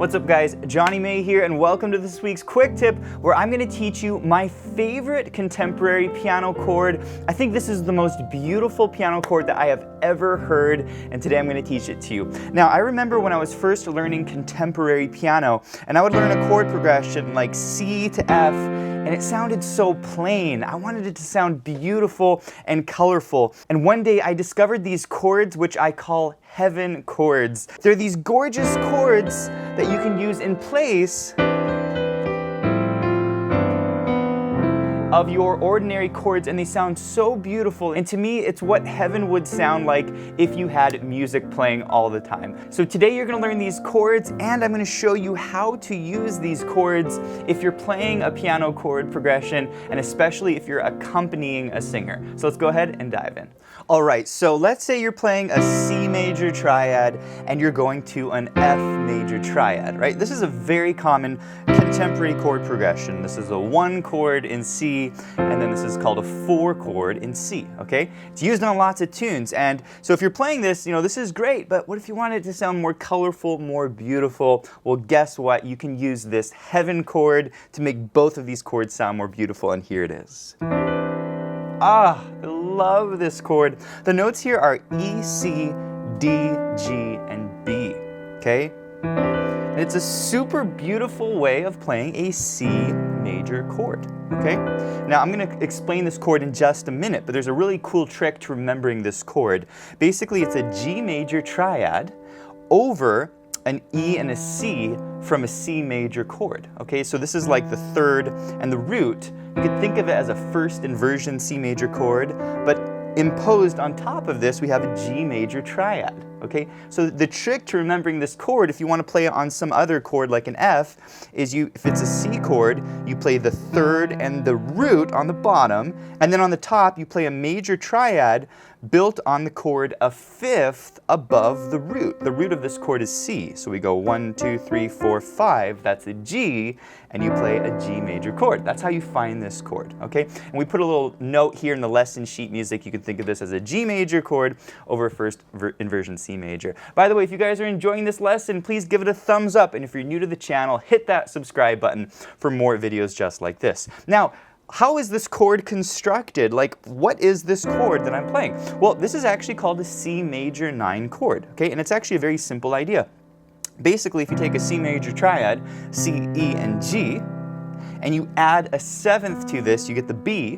What's up guys, Johnny May here and welcome to this week's quick tip where I'm going to teach you my favorite contemporary piano chord. I think this is the most beautiful piano chord that I have ever heard, and today I'm going to teach it to you. Now I remember when I was first learning contemporary piano and I would learn a chord progression like C to F and it sounded so plain. I wanted it to sound beautiful and colorful, and one day I discovered these chords which I call Heaven Chords. They're these gorgeous chords that you can use in place of your ordinary chords, and they sound so beautiful, and to me it's what heaven would sound like if you had music playing all the time. So today you're going to learn these chords, and I'm going to show you how to use these chords if you're playing a piano chord progression, and especially if you're accompanying a singer. So let's go ahead and dive in. Alright, so let's say you're playing a C major triad and you're going to an F major triad, right? This is a very common contemporary chord progression. This is a 1 chord in C, and then this is called a 4 chord in C, okay? It's used on lots of tunes, and so if you're playing this, you know, this is great, but what if you want it to sound more colorful, more beautiful? Well, guess what? You can use this Heaven chord to make both of these chords sound more beautiful, and here it is. Ah, I love this chord. The notes here are E, C, D, G, and B, okay? And it's a super beautiful way of playing a C major chord, okay? Now I'm going to explain this chord in just a minute, but there's a really cool trick to remembering this chord. Basically, it's a G major triad over an E and a C from a C major chord, okay? So this is like the third and the root. You could think of it as a first inversion C major chord, but imposed on top of this we have a G major triad, okay? So the trick to remembering this chord, if you want to play it on some other chord like an F, is if it's a C chord, you play the third and the root on the bottom, and then on the top you play a major triad built on the chord a fifth above the root. The root of this chord is C, so we go 1, 2, 3, 4, 5, that's a G, and you play a G major chord. That's how you find this chord, okay? And we put a little note here in the lesson sheet music. You can think of this as a G major chord over a first inversion C major. By the way, if you guys are enjoying this lesson, please give it a thumbs up, and if you're new to the channel, hit that subscribe button for more videos just like this. Now, how is this chord constructed? Like, what is this chord that I'm playing? Well, this is actually called a C major 9 chord, okay? And it's actually a very simple idea. Basically, if you take a C major triad, C, E, and G, and you add a 7th to this, you get the B,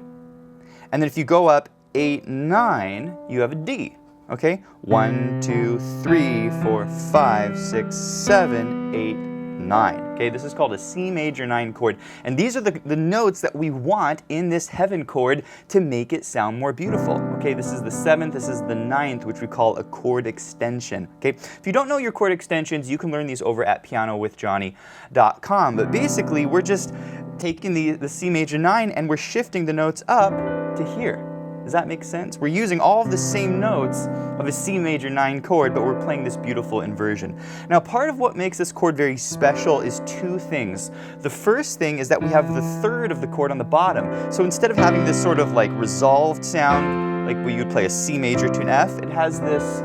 and then if you go up 8, 9, you have a D, okay? 1, 2, 3, 4, 5, 6, 7, 8, 9. Okay, this is called a C major 9 chord, and these are the notes that we want in this Heaven chord to make it sound more beautiful. Okay, this is the 7th, this is the 9th, which we call a chord extension. Okay, if you don't know your chord extensions, you can learn these over at pianowithjohnny.com, but basically we're just taking the C major 9 and we're shifting the notes up to here. Does that make sense? We're using all of the same notes of a C major 9 chord, but we're playing this beautiful inversion. Now, part of what makes this chord very special is 2 things. The first thing is that we have the third of the chord on the bottom. So instead of having this sort of like resolved sound, like where you'd play a C major to an F, it has this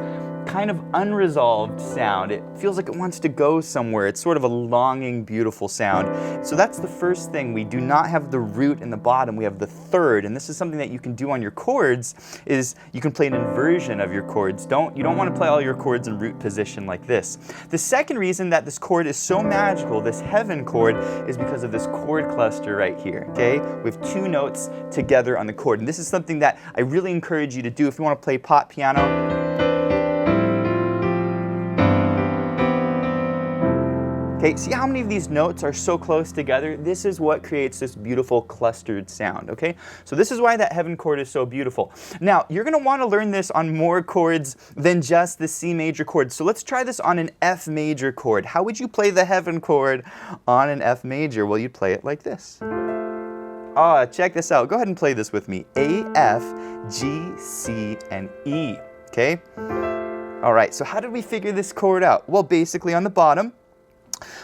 kind of unresolved sound. It feels like it wants to go somewhere. It's sort of a longing, beautiful sound. So that's the first thing. We do not have the root in the bottom, we have the third, and this is something that you can do on your chords, is you can play an inversion of your chords. You don't want to play all your chords in root position like this. The second reason that this chord is so magical, this Heaven chord, is because of this chord cluster right here, okay? We have 2 notes together on the chord, and this is something that I really encourage you to do if you want to play pop piano. Okay, see how many of these notes are so close together? This is what creates this beautiful clustered sound, okay? So this is why that Heaven chord is so beautiful. Now, you're going to want to learn this on more chords than just the C major chord. So let's try this on an F major chord. How would you play the Heaven chord on an F major? Well, you'd play it like this. Ah, check this out. Go ahead and play this with me. A, F, G, C, and E, okay? All right, so how did we figure this chord out? Well, basically on the bottom,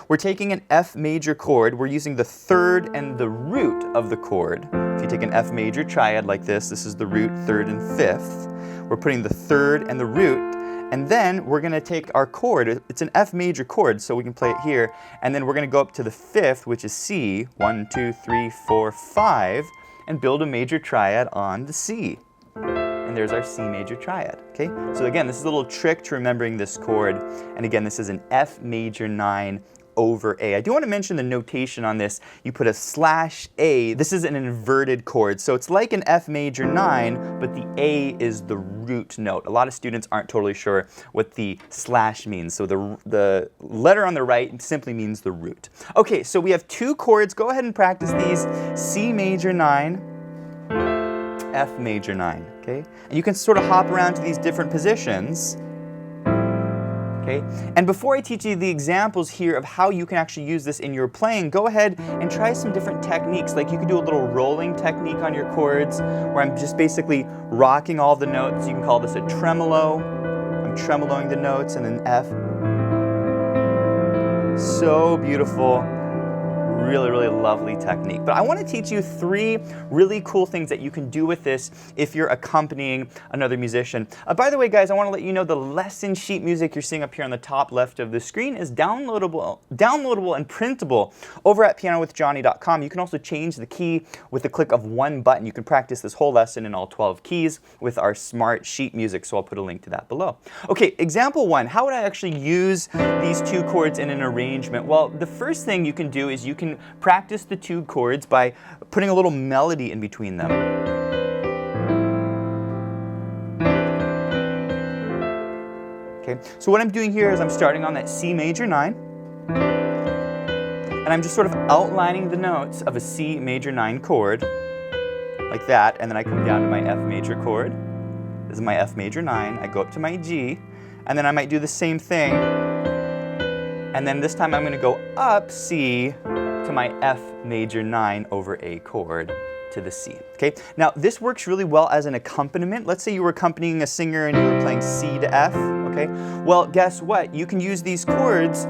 we're taking an F major chord, we're using the third and the root of the chord. If you take an F major triad like this is the root, third, and fifth. We're putting the third and the root, And then we're gonna take our chord, it's an F major chord, so we can play it here, and then we're gonna go up to the 5th, which is C, 1, 2, 3, 4, 5, and build a major triad on the C. And there's our C major triad, okay? So again, this is a little trick to remembering this chord, and again, this is an F major 9 over A. I do want to mention the notation on this. You put a /A. This is an inverted chord, so it's like an F major 9, but the A is the root note. A lot of students aren't totally sure what the / means, so the letter on the right simply means the root. Okay, so we have 2 chords. Go ahead and practice these. C major 9, F major 9, okay? And you can sort of hop around to these different positions. Okay? And before I teach you the examples here of how you can actually use this in your playing, go ahead and try some different techniques. Like you can do a little rolling technique on your chords, where I'm just basically rocking all the notes. You can call this a tremolo. I'm tremoloing the notes, and then F. So beautiful. Really, really lovely technique. But I want to teach you 3 really cool things that you can do with this if you're accompanying another musician. By the way, guys, I want to let you know the lesson sheet music you're seeing up here on the top left of the screen is downloadable and printable over at pianowithjonny.com. You can also change the key with the click of one button. You can practice this whole lesson in all 12 keys with our smart sheet music, so I'll put a link to that below. Okay, example 1. How would I actually use these 2 chords in an arrangement? Well, the first thing you can do is you can practice the 2 chords by putting a little melody in between them. Okay, so what I'm doing here is I'm starting on that C major 9, and I'm just sort of outlining the notes of a C major 9 chord, like that, and then I come down to my F major chord. This is my F major 9, I go up to my G, and then I might do the same thing, and then this time I'm going to go up C to my F major 9 over A chord to the C. Okay, now this works really well as an accompaniment. Let's say you were accompanying a singer and you were playing C to F. Okay, well, guess what? You can use these chords,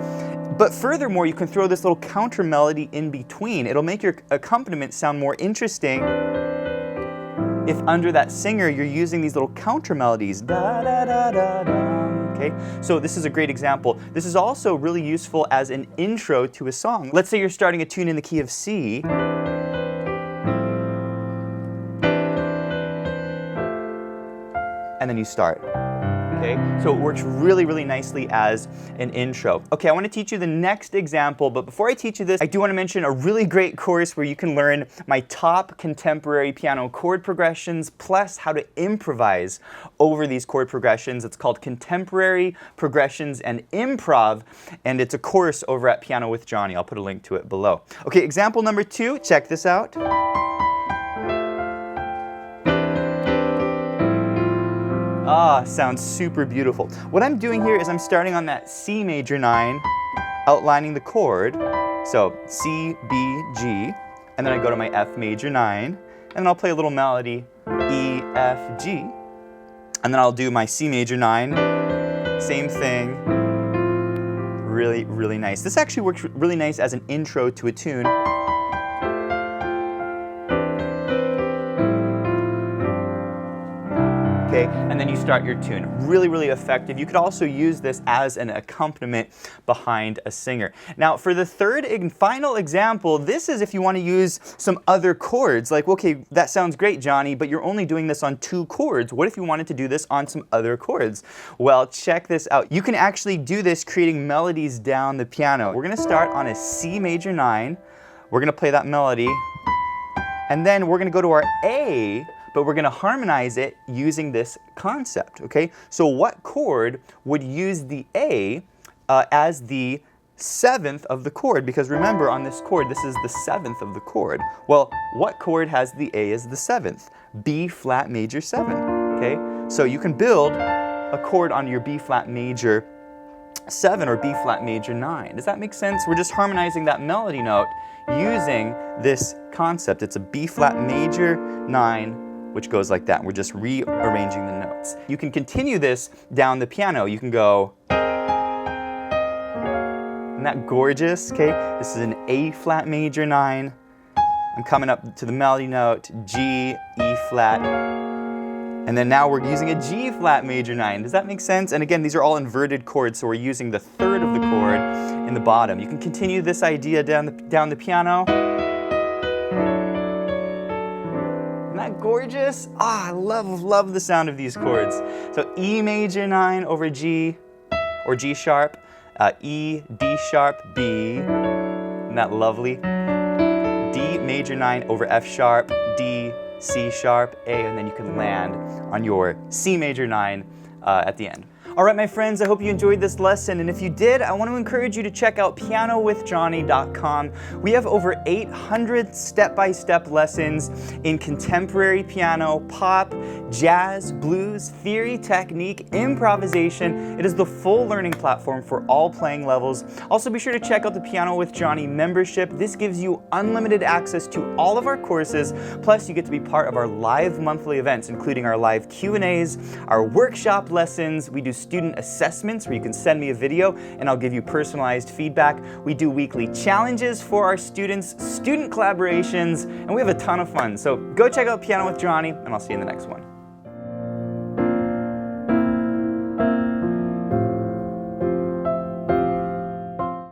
but furthermore, you can throw this little counter melody in between. It'll make your accompaniment sound more interesting if under that singer you're using these little counter melodies. Da da da da da. Okay, so this is a great example. This is also really useful as an intro to a song. Let's say you're starting a tune in the key of C. And then you start. Okay, so it works really, really nicely as an intro. Okay, I want to teach you the next example, but before I teach you this, I do want to mention a really great course where you can learn my top contemporary piano chord progressions, plus how to improvise over these chord progressions. It's called Contemporary Progressions and Improv, and it's a course over at Piano with Jonny. I'll put a link to it below. Okay, example number 2, check this out. Ah, sounds super beautiful. What I'm doing here is I'm starting on that C major 9, outlining the chord. So C, B, G, and then I go to my F major 9, and then I'll play a little melody, E, F, G, and then I'll do my C major 9, same thing. Really, really nice. This actually works really nice as an intro to a tune. Okay, and then you start your tune. Really, really effective. You could also use this as an accompaniment behind a singer. Now, for the third and final example, this is if you want to use some other chords. Like, okay, that sounds great, Jonny, but you're only doing this on 2 chords. What if you wanted to do this on some other chords? Well, check this out. You can actually do this creating melodies down the piano. We're going to start on a C major 9. We're going to play that melody, and then we're going to go to our A, but we're going to harmonize it using this concept, okay? So what chord would use the A as the 7th of the chord? Because remember, on this chord, this is the 7th of the chord. Well, what chord has the A as the 7th? B flat major 7, okay? So you can build a chord on your B flat major 7 or B flat major 9. Does that make sense? We're just harmonizing that melody note using this concept. It's a B flat major 9, which goes like that. We're just rearranging the notes. You can continue this down the piano. You can go, isn't that gorgeous? Okay, this is an A flat major 9. I'm coming up to the melody note, G, E flat, And then now we're using a G flat major 9. Does that make sense? And again, these are all inverted chords, so we're using the third of the chord in the bottom. You can continue this idea down the piano. Isn't that gorgeous? Ah, I love the sound of these chords. So E major 9 over G, or G sharp, E, D sharp, B. Isn't that lovely? D major 9 over F sharp, D, C sharp, A, and then you can land on your C major 9 at the end. All right, my friends, I hope you enjoyed this lesson, and if you did, I want to encourage you to check out pianowithjonny.com. We have over 800 step-by-step lessons in contemporary piano, pop, jazz, blues, theory, technique, improvisation. It is the full learning platform for all playing levels. Also, be sure to check out the Piano with Jonny membership. This gives you unlimited access to all of our courses, plus you get to be part of our live monthly events, including our live Q&As, our workshop lessons. We do student assessments where you can send me a video and I'll give you personalized feedback. We do weekly challenges for our students, student collaborations, and we have a ton of fun. So go check out Piano with Jonny, and I'll see you in the next one.